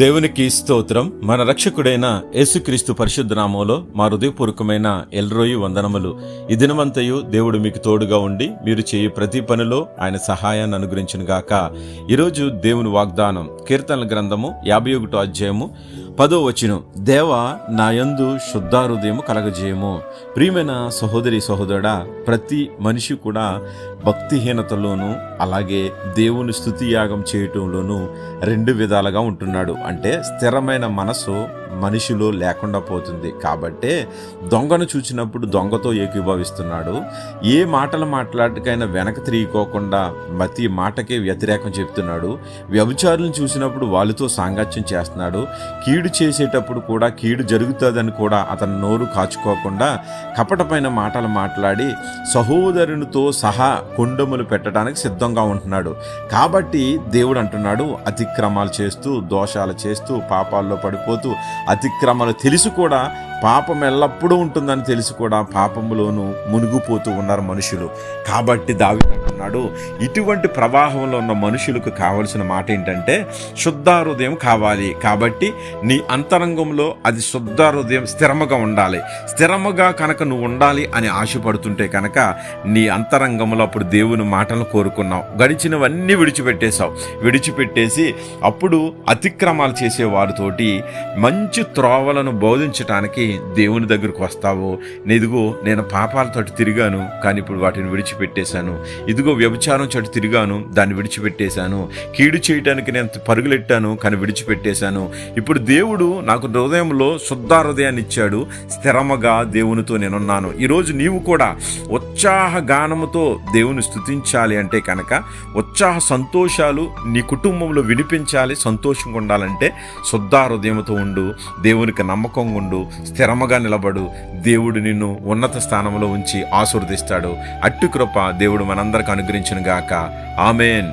దేవునికి స్తోత్రం. మన రక్షకుడైన యేసుక్రీస్తు పరిశుద్ధ నామంలో మా హృదయపూర్వకమైన ఎల్రోయి వందనములు. ఈ దినమంతయు దేవుడు మీకు తోడుగా ఉండి మీరు చేయు ప్రతి పనిలో ఆయన సహాయాన్ని అనుగ్రహించును గాక. ఈరోజు దేవుని వాగ్దానం కీర్తనల గ్రంథము 51వ అధ్యాయము 10వ వచనం. దేవా నా యందు శుద్ధ హృదయము కలగజేయము. ప్రియమైన సహోదరి సహోదరుడా, ప్రతి మనిషి కూడా భక్తిహీనతలోనూ అలాగే దేవుని స్తుతి యాగం చేయటంలోనూ రెండు విధాలుగా ఉంటున్నాడు. అంటే స్థిరమైన మనసు మనిషిలో లేకుండా పోతుంది. కాబట్టే దొంగను చూసినప్పుడు దొంగతో ఏకీభవిస్తున్నాడు. ఏ మాటలు మాట్లాడకైనా వెనక తిరిగిపోకుండా ప్రతి మాటకే వ్యతిరేకం చెప్తున్నాడు. వ్యభిచారులను చూసినప్పుడు వాళ్ళతో సాంగత్యం చేస్తున్నాడు. కీడు చేసేటప్పుడు కూడా కీడు జరుగుతుందని కూడా అతని నోరు కాచుకోకుండా కపటమైన మాటలు మాట్లాడి సహోదరునితో సహా కొండములు పెట్టడానికి సిద్ధంగా ఉంటున్నాడు. కాబట్టి దేవుడు అంటున్నాడు, అతిక్రమాలు చేస్తూ దోషాలు చేస్తూ పాపాల్లో పడిపోతూ అతిక్రమాలు తెలిసి కూడా పాపం ఎల్లప్పుడూ ఉంటుందని తెలిసి కూడా పాపములోనూ మునిగిపోతూ ఉన్నారు మనుషులు. కాబట్టి దావీదు అంటున్నాడు, ఇటువంటి ప్రవాహంలో ఉన్న మనుషులకు కావలసిన మాట ఏంటంటే శుద్ధ హృదయం కావాలి. కాబట్టి నీ అంతరంగంలో అది శుద్ధ హృదయం స్థిరముగా ఉండాలి. స్థిరముగా కనుక నువ్వు ఉండాలి అని ఆశపడుతుంటే కనుక నీ అంతరంగంలో అప్పుడు దేవుని మాటలను కోరుకున్నావు. గడిచినవన్నీ విడిచిపెట్టేసి అప్పుడు అతిక్రమాలు చేసే వారితోటి మంచి త్రోవలను బోధించటానికి దేవుని దగ్గరకు వస్తావు. ఇదిగో నేను పాపాలతో తిరిగాను కానీ ఇప్పుడు వాటిని విడిచిపెట్టేశాను. ఇదిగో వ్యభిచారం చోటు తిరిగాను దాన్ని విడిచిపెట్టేశాను. కీడు చేయడానికి నేను పరుగులెట్టాను కానీ విడిచిపెట్టేశాను. ఇప్పుడు దేవుడు నాకు హృదయంలో శుద్ధ హృదయాన్ని ఇచ్చాడు. స్థిరముగా దేవునితో నేనున్నాను. ఈరోజు నీవు కూడా ఉత్సాహ గానముతో దేవుని స్తుతించాలి అంటే కనుక ఉత్సాహ సంతోషాలు నీ కుటుంబంలో వినిపించాలి. సంతోషంగా ఉండాలంటే శుద్ధ హృదయంతో ఉండు. దేవునికి నమ్మకంగా ఉండు. స్థిరముగా నిలబడు. దేవుడు నిన్ను ఉన్నత స్థానంలో ఉంచి ఆశీర్వదిస్తాడు. అట్టి కృప దేవుడు మనందరికి అనుగ్రహించును గాక. ఆమేన్.